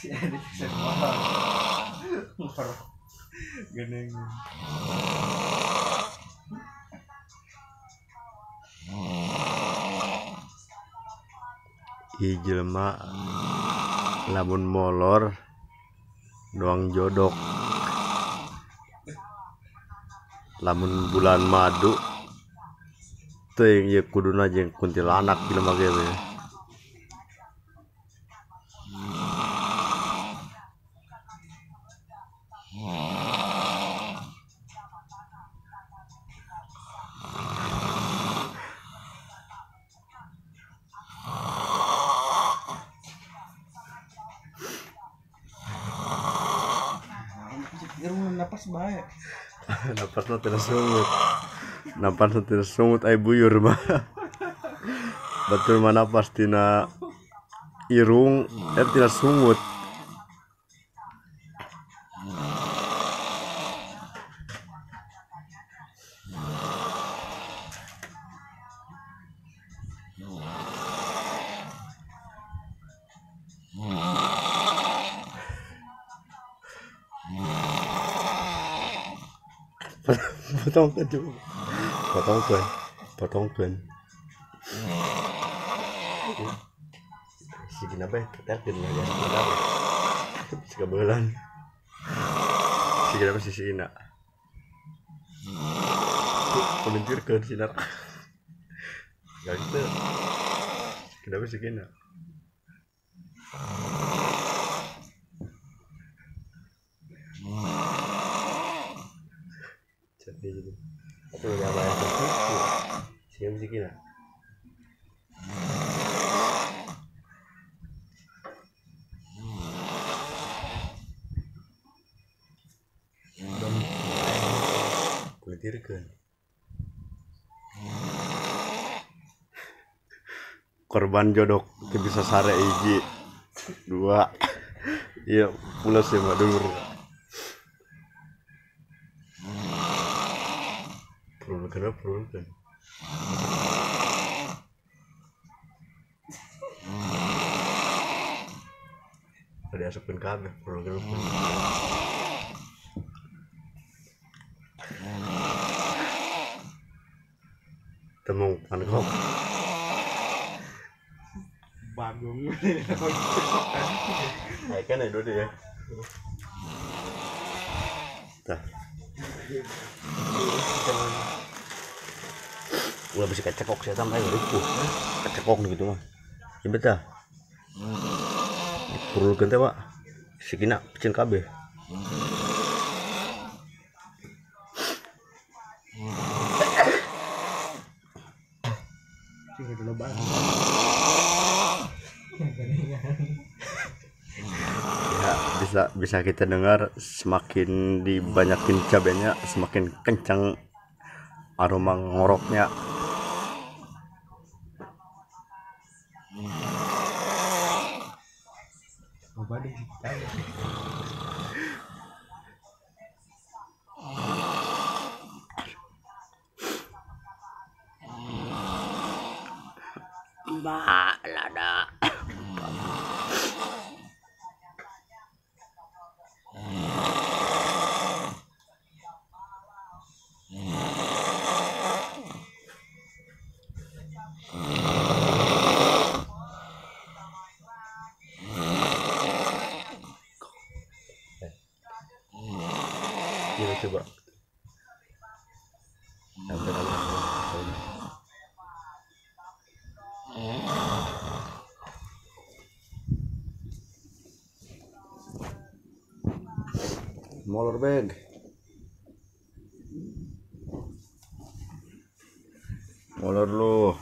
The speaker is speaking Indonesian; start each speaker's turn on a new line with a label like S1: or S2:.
S1: Edit saya ngor geneng.
S2: Jelema lamun molor doang jodok, lamun bulan madu teh ya kuduna jeung kuntilanak jelema ge we.
S1: Napas baik.
S2: Napasna teu sungut. Napasna teu sungut ai buyur mah. Batur mah napas tina irung tina sungut. potongkeun sigina bae tetelkeun ya sigabeulan sigina bae sisina kulintirkeun sinar gak gitu sigina bae sigina jadi gitu atau ya bayar itu siapa sih kira kulitirkeun korban jodok teu bisa sare hiji dua iya pulas ya mah dulur perlu ada asupkeun kabeh perlu temung pankok
S1: Bagong.
S2: Ay kan ay dode ya. Tah. Ulah bisa kecekok saya sampai rupuh. Kecekok gitu mah. Ya betah. Perlukeun teh, Pak. Sikina picen kabeh. Ya, bisa kita dengar semakin dibanyakin cabenya semakin kencang aroma ngoroknya. Mbak lada. Gila coba. Molor bag. Molor lu.